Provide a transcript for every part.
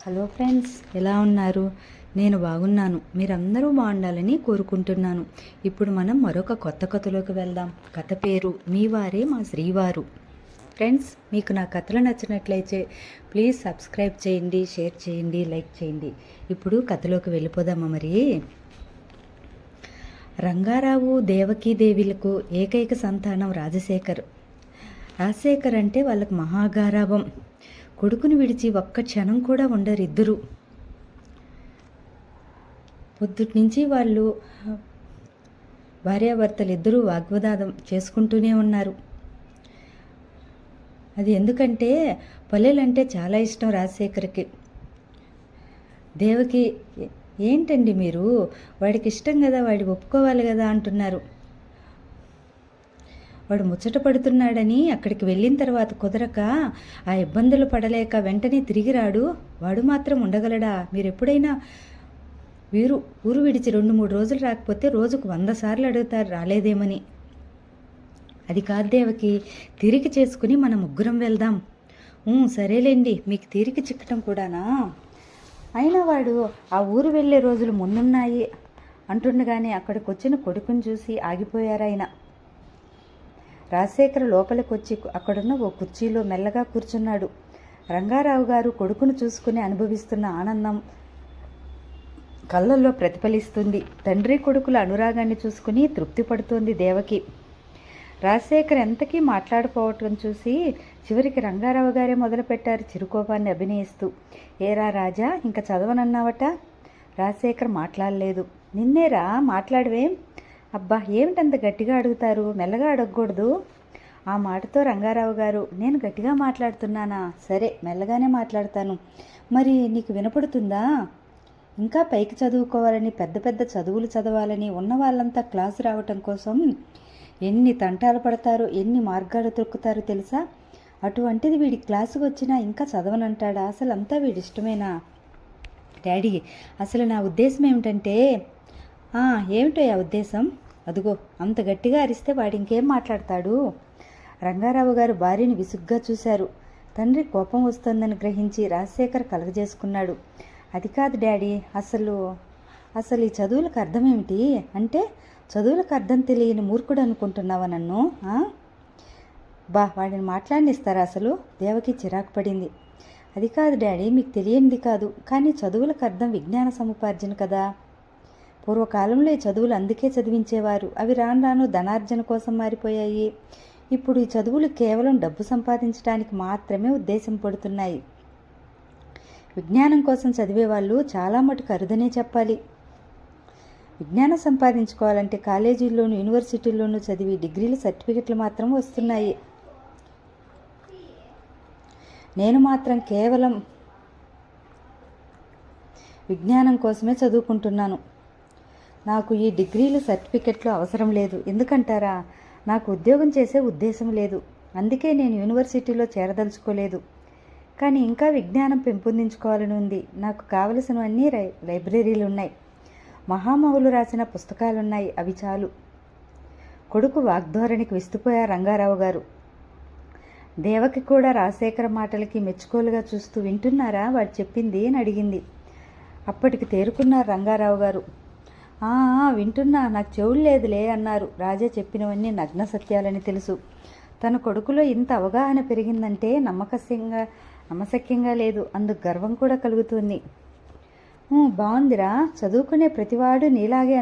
Hello friends, ఎలా ఉన్నారు? నేను బాగున్నాను. మీరందరూ బాగుండాలని కోరుకుంటున్నాను. ఇప్పుడు మనం మరొక కొత్త కథలోకి వెళ్దాం. కథ పేరు మీ వారే మా శ్రీవారు. ఫ్రెండ్స్, మీకు నా కథలు నచ్చినట్లయితే ప్లీజ్ సబ్స్క్రైబ్ చేయండి, షేర్ చేయండి, లైక్ చేయండి. ఇప్పుడు కథలోకి వెళ్ళిపోదామా మరి? రంగారావు దేవకీదేవిలకు ఏకైక సంతానం రాజశేఖర్. రాజశేఖర్ అంటే వాళ్ళకు మహాగారాభం. కొడుకుని విడిచి ఒక్క క్షణం కూడా ఉండరు ఇద్దరు. పొద్దుటి నుంచి వాళ్ళు భార్యాభర్తలు ఇద్దరూ వాగ్వాదం చేసుకుంటూనే ఉన్నారు. అది ఎందుకంటే పల్లెలంటే చాలా ఇష్టం రాజశేఖర్కి. దేవకి, ఏంటండి మీరు, వాడికి ఇష్టం కదా, వాడి ఒప్పుకోవాలి కదా అంటున్నారు. వాడు ముచ్చట పడుతున్నాడని అక్కడికి వెళ్ళిన తర్వాత కుదరక ఆ ఇబ్బందులు పడలేక వెంటనే తిరిగి రాడు. వాడు మాత్రం ఉండగలడా? మీరు ఎప్పుడైనా ఊరు విడిచి 2-3 రోజులు రాకపోతే రోజుకు 100 సార్లు అడుగుతారు రాలేదేమని. అది కాదు దేవకి, తీరిక చేసుకుని మనం ముగ్గురం వెళ్దాం. సరేలేండి, మీకు తీరిక చిక్కటం కూడానా? అయినా వాడు ఆ ఊరు వెళ్ళే రోజులు ముందున్నాయి అంటుండగానే అక్కడికి వచ్చిన కొడుకుని చూసి ఆగిపోయారాయన. రాజశేఖర్ లోపలికి వచ్చి అక్కడున్న ఓ కుర్చీలో మెల్లగా కూర్చున్నాడు. రంగారావు గారు కొడుకును చూసుకుని అనుభవిస్తున్న ఆనందం కళ్ళల్లో ప్రతిఫలిస్తుంది. తండ్రి కొడుకుల అనురాగాన్ని చూసుకుని తృప్తి పడుతోంది దేవకి. రాజశేఖర్ ఎంతకీ మాట్లాడుకోవటం చూసి చివరికి రంగారావు గారే మొదలుపెట్టారు చిరుకోపాన్ని అభినయిస్తూ. ఏరా రాజా, ఇంకా చదవనన్నావట? రాజశేఖర్ మాట్లాడలేదు. నిన్నేరా, మాట్లాడవేం? అబ్బా, ఏమిటంత గట్టిగా అడుగుతారు? మెల్లగా అడగకూడదు. ఆ మాటతో రంగారావు గారు, నేను గట్టిగా మాట్లాడుతున్నానా? సరే, మెల్లగానే మాట్లాడతాను. మరి నీకు వినపడుతుందా? ఇంకా పైకి చదువుకోవాలని, పెద్ద పెద్ద చదువులు చదవాలని ఉన్న వాళ్ళంతా క్లాసు రావటం కోసం ఎన్ని తంటాలు పడతారో, ఎన్ని మార్గాలు తొక్కుతారో తెలుసా? అటువంటిది వీడి క్లాసుకు వచ్చినా ఇంకా చదవనంటాడా? అసలు అంతా వీడి ఇష్టమేనా? డాడీ, అసలు నా ఉద్దేశం ఏమిటంటే... ఏమిటో ఆ ఉద్దేశం? అదుగో, అంత గట్టిగా అరిస్తే వాడు ఇంకేం మాట్లాడతాడు? రంగారావు గారు భార్యని విసుగ్గా చూశారు. తండ్రి కోపం వస్తోందని గ్రహించి రాజశేఖర్ కలగజేసుకున్నాడు. అది కాదు డాడీ, అసలు ఈ చదువులకు అర్థం ఏమిటి? అంటే చదువులకు అర్థం తెలియని మూర్ఖుడు అనుకుంటున్నావా నన్ను? వాడిని మాట్లాడినిస్తారా అసలు? దేవకి చిరాకు పడింది. అది కాదు డాడీ, మీకు తెలియనిది కాదు, కానీ చదువులకు అర్థం విజ్ఞాన సముపార్జన కదా. పూర్వకాలంలో ఈ చదువులు అందుకే చదివించేవారు. అవి రాను రాను ధనార్జన కోసం మారిపోయాయి. ఇప్పుడు ఈ చదువులు కేవలం డబ్బు సంపాదించడానికి మాత్రమే ఉద్దేశం పడుతున్నాయి. విజ్ఞానం కోసం చదివేవాళ్ళు చాలా మటుకు అరుదనే చెప్పాలి. విజ్ఞానం సంపాదించుకోవాలంటే కాలేజీల్లోనూ యూనివర్సిటీల్లోనూ చదివి డిగ్రీలు సర్టిఫికెట్లు మాత్రం వస్తున్నాయి. నేను మాత్రం కేవలం విజ్ఞానం కోసమే చదువుకుంటున్నాను. నాకు ఈ డిగ్రీలు సర్టిఫికెట్లు అవసరం లేదు. ఎందుకంటారా? నాకు ఉద్యోగం చేసే ఉద్దేశం లేదు. అందుకే నేను యూనివర్సిటీలో చేరదలుచుకోలేదు. కానీ ఇంకా విజ్ఞానం పెంపొందించుకోవాలని ఉంది. నాకు కావలసినవన్నీ లైబ్రరీలు ఉన్నాయి. మహామహులు రాసిన పుస్తకాలున్నాయి. అవి చాలు. కొడుకు వాగ్ధోరణికి విస్తుపోయారు రంగారావు గారు. దేవకి కూడా రాజశేఖర మాటలకి మెచ్చుకోలుగా చూస్తూ, వింటున్నారా వాడు చెప్పింది అని అడిగింది. అప్పటికి తేరుకున్నారు రంగారావు గారు. వింటున్నా, నాకు చెవులు లేదులే అన్నారు. రాజా చెప్పినవన్నీ నగ్న సత్యాలని తెలుసు. తన కొడుకులో ఇంత అవగాహన పెరిగిందంటే నమ్మశక్యంగా లేదు. అందుకు గర్వం కూడా కలుగుతుంది. బాగుందిరా, చదువుకునే ప్రతివాడు నీలాగే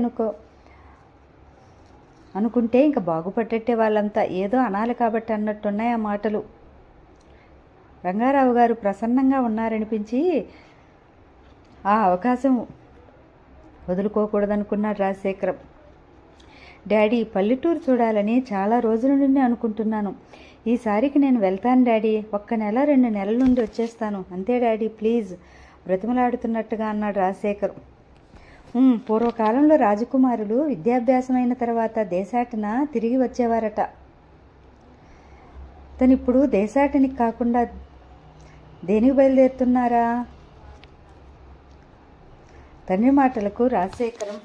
అనుకుంటే ఇంకా బాగుపడ్డట్టే. వాళ్ళంతా ఏదో అనాలి కాబట్టి అన్నట్టున్నాయి ఆ మాటలు. రంగారావు గారు ప్రసన్నంగా ఉన్నారనిపించి ఆ అవకాశం వదులుకోకూడదనుకున్నాడు రాజశేఖరం. డాడీ, పల్లెటూరు చూడాలని చాలా రోజుల నుండి అనుకుంటున్నాను. ఈసారికి నేను వెళ్తాను డాడీ. 1 నెల 2 నెలల నుండి వచ్చేస్తాను. అంతే డాడీ, ప్లీజ్, బ్రతిమలాడుతున్నట్టుగా అన్నాడు రాజశేఖర్. పూర్వకాలంలో రాజకుమారులు విద్యాభ్యాసం అయిన తర్వాత దేశాటన తిరిగి వచ్చేవారట. తనిప్పుడు దేశాటనికి కాకుండా దేనికి బయలుదేరుతున్నారా? తండ్రి మాటలకు రాజశేఖరం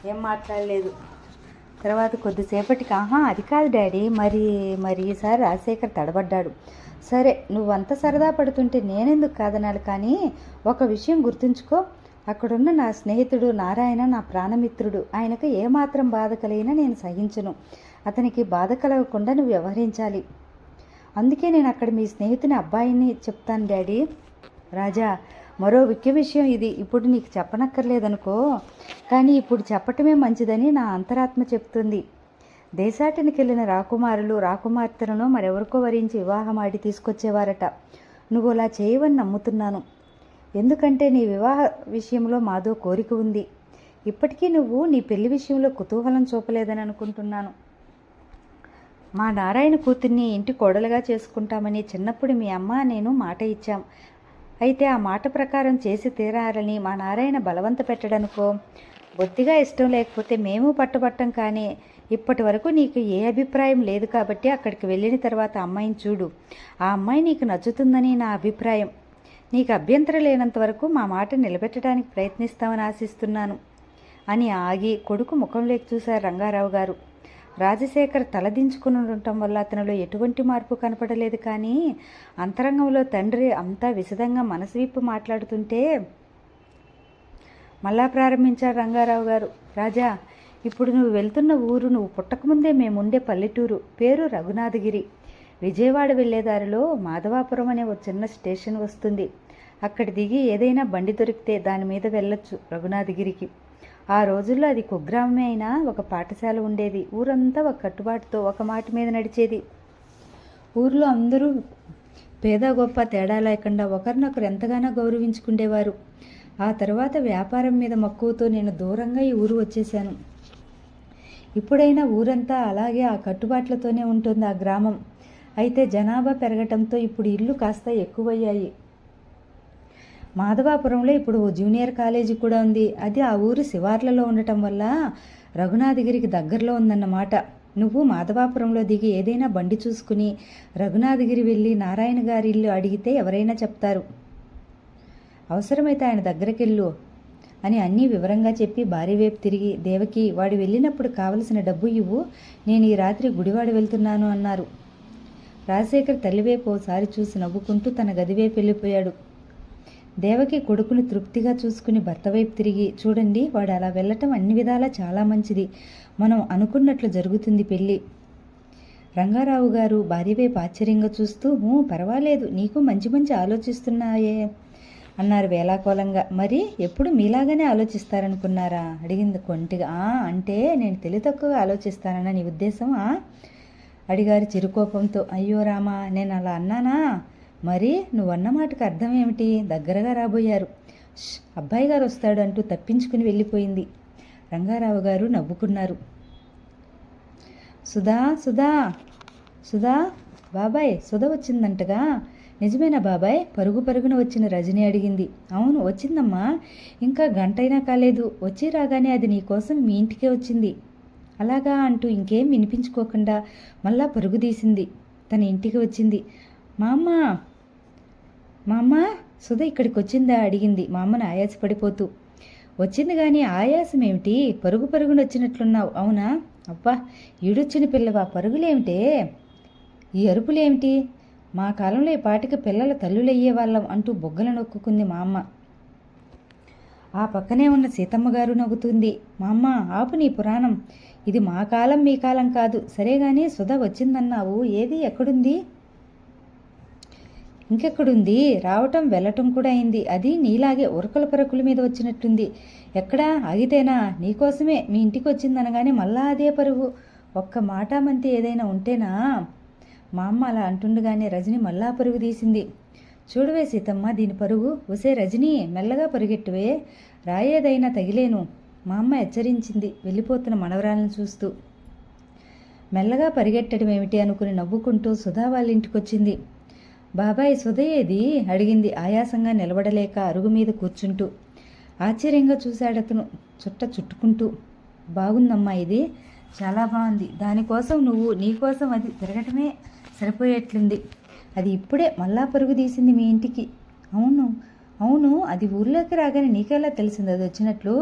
ఏం మాట్లాడలేదు. తర్వాత కొద్దిసేపటికి, ఆహా అది కాదు డాడీ, మరి ఈసారి రాజశేఖర్ తడబడ్డాడు. సరే నువ్వంత సరదా పడుతుంటే నేనెందుకు కాదనాలి, కానీ ఒక విషయం గుర్తుంచుకో, అక్కడున్న నా స్నేహితుడు నారాయణ నా ప్రాణమిత్రుడు. ఆయనకు ఏమాత్రం బాధ కలిగినా నేను సహించను. అతనికి బాధ కలగకుండా నువ్వు వ్యవహరించాలి. అందుకే నేను అక్కడ మీ స్నేహితుని అబ్బాయిని చెప్తాను డాడీ. రాజా, మరో ముఖ్య విషయం ఇది ఇప్పుడు నీకు చెప్పనక్కర్లేదనుకో, కానీ ఇప్పుడు చెప్పటమే మంచిదని నా అంతరాత్మ చెప్తుంది. దేశాటనికి వెళ్ళిన రాకుమారులు రాకుమార్తెలను మరెవరికో వరించి వివాహం ఆడి తీసుకొచ్చేవారట. నువ్వు అలా చేయవని నమ్ముతున్నాను. ఎందుకంటే నీ వివాహ విషయంలో మాదో కోరిక ఉంది. ఇప్పటికీ నువ్వు నీ పెళ్లి విషయంలో కుతూహలం చూపలేదని అనుకుంటున్నాను. మా నారాయణ కూతుర్ని ఇంటి కోడలుగా చేసుకుంటామని చిన్నప్పుడు మీ అమ్మ నేను మాట ఇచ్చాం. అయితే ఆ మాట ప్రకారం చేసి తీరాలని మా నారాయణ బలవంత పెట్టడనుకో. బొత్తిగా ఇష్టం లేకపోతే మేము పట్టుబట్టం. కానీ ఇప్పటి వరకు నీకు ఏ అభిప్రాయం లేదు కాబట్టి అక్కడికి వెళ్ళిన తర్వాత అమ్మాయిని చూడు. ఆ అమ్మాయి నీకు నచ్చుతుందని నా అభిప్రాయం. నీకు అభ్యంతరం లేనంత వరకు మా మాట నిలబెట్టడానికి ప్రయత్నిస్తామని ఆశిస్తున్నాను అని ఆగి కొడుకు ముఖంలోకి చూశారు రంగారావు గారు. రాజశేఖర్ తలదించుకుని ఉండటం వల్ల అతనిలో ఎటువంటి మార్పు కనపడలేదు. కానీ అంతరంగంలో తండ్రి అంతా విశదంగా మనసు విప్పి మాట్లాడుతుంటే మళ్ళా ప్రారంభించారు రంగారావు గారు. రాజా, ఇప్పుడు నువ్వు వెళ్తున్న ఊరు నువ్వు పుట్టకముందే మేముండే పల్లెటూరు. పేరు రఘునాథగిరి. విజయవాడ వెళ్ళేదారిలో మాధవాపురం అనే ఒక చిన్న స్టేషన్ వస్తుంది. అక్కడ దిగి ఏదైనా బండి దొరికితే దాని మీద వెళ్ళొచ్చు రఘునాథగిరికి. ఆ రోజుల్లో అది కుగ్రామమే అయినా ఒక పాఠశాల ఉండేది. ఊరంతా ఒక కట్టుబాటుతో ఒక మాట మీద నడిచేది. ఊరిలో అందరూ పేద గొప్ప తేడా లేకుండా ఒకరినొకరు ఎంతగానో గౌరవించుకుండేవారు. ఆ తర్వాత వ్యాపారం మీద మక్కువతో నేను దూరంగా ఈ ఊరు వచ్చేశాను. ఇప్పుడైనా ఊరంతా అలాగే ఆ కట్టుబాట్లతోనే ఉంటుంది ఆ గ్రామం. అయితే జనాభా పెరగటంతో ఇప్పుడు ఇళ్ళు కాస్త ఎక్కువయ్యాయి. మాధవాపురంలో ఇప్పుడు జూనియర్ కాలేజీ కూడా ఉంది. అది ఆ ఊరు శివార్లలో ఉండటం వల్ల రఘునాథగిరికి దగ్గరలో ఉందన్నమాట. నువ్వు మాధవాపురంలో దిగి ఏదైనా బండి చూసుకుని రఘునాథగిరి వెళ్ళి నారాయణ గారి ఇల్లు అడిగితే ఎవరైనా చెప్తారు. అవసరమైతే ఆయన దగ్గరకెళ్ళు అని అన్నీ వివరంగా చెప్పి భార్య వైపు తిరిగి, దేవకి, వాడు వెళ్ళినప్పుడు కావలసిన డబ్బు ఇవ్వు, నేను ఈ రాత్రి గుడివాడ వెళ్తున్నాను అన్నారు. రాజశేఖర్ తల్లివైపు ఓసారి చూసి నవ్వుకుంటూ తన గదివైపు వెళ్ళిపోయాడు. దేవకి కొడుకును తృప్తిగా చూసుకుని భర్త వైపు తిరిగి, చూడండి, వాడు అలా వెళ్ళటం అన్ని విధాలా చాలా మంచిది. మనం అనుకున్నట్లు జరుగుతుంది పెళ్ళి. రంగారావు గారు భార్య వైపు ఆశ్చర్యంగా చూస్తూ, పర్వాలేదు, నీకు మంచి మంచి ఆలోచిస్తున్నాయే అన్నారు వేలాకోలంగా. మరి ఎప్పుడు మీలాగానే ఆలోచిస్తారనుకున్నారా అడిగింది కొంటిగా. అంటే నేను తెలివి తక్కువగా ఆలోచిస్తానన్నా నీ ఉద్దేశం అడిగారు చిరుకోపంతో. అయ్యో రామా, నేను అలా అన్నానా? మరి నువ్వన్న మాటకు అర్థం ఏమిటి? దగ్గరగా రాబోయారు. అబ్బాయి గారు వస్తాడు అంటూ తప్పించుకుని వెళ్ళిపోయింది. రంగారావు గారు నవ్వుకున్నారు. సుధా సుధా సుధా బాబాయ్, సుధ వచ్చిందంటగా. నిజమేనా బాబాయ్? పరుగు పరుగున వచ్చిన రజని అడిగింది. అవును వచ్చిందమ్మా, ఇంకా గంటైనా కాలేదు. వచ్చి రాగానే అది నీకోసం మీ ఇంటికే వచ్చింది. అలాగా అంటూ ఇంకేం వినిపించుకోకుండా మళ్ళా పరుగు తీసింది. తన ఇంటికి వచ్చింది. మా అమ్మ సుధ ఇక్కడికి వచ్చిందా అడిగింది మా అమ్మను ఆయాసపడిపోతూ. వచ్చింది కానీ ఆయాసం ఏమిటి? పరుగు పరుగున వచ్చినట్లున్నావు. అవునా? అబ్బా, ఈడొచ్చిన పిల్లవా, పరుగులేమిటే, ఈ అరుపులేమిటి? మా కాలంలో ఈ పాటికి పిల్లల తల్లులయ్యే వాళ్ళం అంటూ బొగ్గలు నొక్కుకుంది మా అమ్మ. ఆ పక్కనే ఉన్న సీతమ్మ గారు నవ్వుతుంది. మా అమ్మ, ఆపు నీ పురాణం. ఇది మా కాలం మీ కాలం కాదు. సరేగాని సుధ వచ్చిందన్నావు, ఏది, ఎక్కడుంది? ఇంకెక్కడుంది? రావటం వెళ్ళటం కూడా అయింది. అది నీలాగే ఉరకల పరకుల మీద వచ్చినట్టుంది. ఎక్కడా? ఆగితేనా? నీకోసమే మీ ఇంటికి వచ్చిందనగానే మళ్ళా అదే పరుగు. ఒక్క మాట మంతి ఏదైనా ఉంటేనా? మా అమ్మ అలా అంటుండగానే రజని మళ్ళా పరుగు తీసింది. చూడవే సీతమ్మ దీని పరుగు. ఒసే రజని, మెల్లగా పరుగెట్టువే, రాయేదైనా తగిలేను, మా అమ్మ హెచ్చరించింది వెళ్ళిపోతున్న మనవరాలను చూస్తూ. మెల్లగా పరిగెట్టడం ఏమిటి అనుకుని నవ్వుకుంటూ సుధా వాళ్ళ ఇంటికొచ్చింది. బాబాయ్, సుధ ఏది అడిగింది ఆయాసంగా నిలబడలేక అరుగు మీద కూర్చుంటూ. ఆశ్చర్యంగా చూశాడతను చుట్ట చుట్టుకుంటూ. బాగుందమ్మా, ఇది చాలా బాగుంది. దానికోసం నువ్వు నీకోసం అది తిరగటమే సరిపోయేట్లుంది. అది ఇప్పుడే మళ్ళా పరుగు తీసింది మీ ఇంటికి. అవును అవును, అది ఊర్లోకి రాగానే నీకెలా తెలిసింది అది వచ్చినట్లు?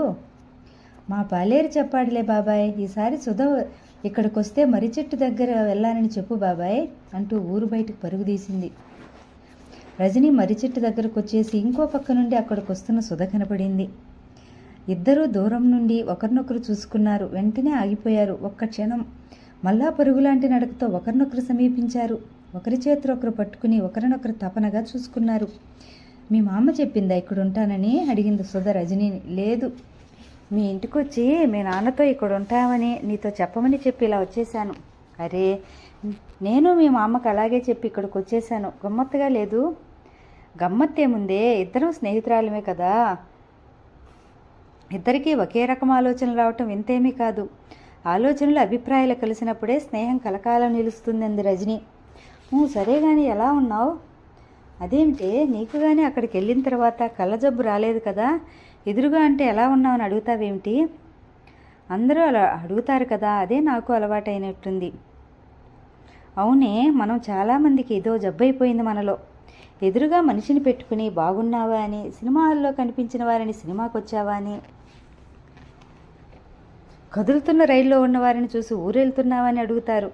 మా పాలేరు చెప్పాడులే బాబాయ్, ఈసారి సుధ ఇక్కడికొస్తే మర్రి చెట్టు దగ్గర వెళ్ళానని చెప్పు బాబాయ్ అంటూ ఊరు బయటకు పరుగు తీసింది. రజని మర్రి చెట్టు దగ్గరకు వచ్చేసి ఇంకో పక్క నుండి అక్కడికి వస్తున్న సుధ కనపడింది. ఇద్దరూ దూరం నుండి ఒకరినొకరు చూసుకున్నారు. వెంటనే ఆగిపోయారు. ఒక్క క్షణం మళ్ళా పరుగులాంటి నడకతో ఒకరినొకరు సమీపించారు. ఒకరి చేతులు ఒకరు పట్టుకుని ఒకరినొకరు తపనగా చూసుకున్నారు. మీ మామ చెప్పిందా ఇక్కడ ఉంటానని అడిగింది సుధ రజనీని. లేదు, మీ ఇంటికి వచ్చి మీ నాన్నతో ఇక్కడ ఉంటామని నీతో చెప్పమని చెప్పి ఇలా వచ్చేసాను. అరే, నేను మీ మా అమ్మకు అలాగే చెప్పి ఇక్కడికి వచ్చేసాను. గమ్మత్తుగా లేదు? గమ్మత్తేముందే, ఇద్దరం స్నేహితురాలమే కదా, ఇద్దరికీ ఒకే రకం ఆలోచనలు రావటం వింతేమీ కాదు. ఆలోచనలు అభిప్రాయాలు కలిసినప్పుడే స్నేహం కలకాలం నిలుస్తుందంది రజని. సరే కానీ ఎలా ఉన్నావు? అదేమిటే, నీకు కానీ అక్కడికి వెళ్ళిన తర్వాత కళ్ళజబ్బు రాలేదు కదా, ఎదురుగా అంటే ఎలా ఉన్నావని అడుగుతావేమిటి? అందరూ అలా అడుగుతారు కదా, అదే నాకు అలవాటైనట్టుంది. అవునే, మనం చాలామందికి ఏదో జబ్బైపోయింది మనలో. ఎదురుగా మనిషిని పెట్టుకుని బాగున్నావా అని, సినిమా హాల్లో కనిపించిన వారిని సినిమాకి వచ్చావా అని, కదులుతున్న రైల్లో ఉన్న వారిని చూసి ఊరెళ్తున్నావని అడుగుతారు.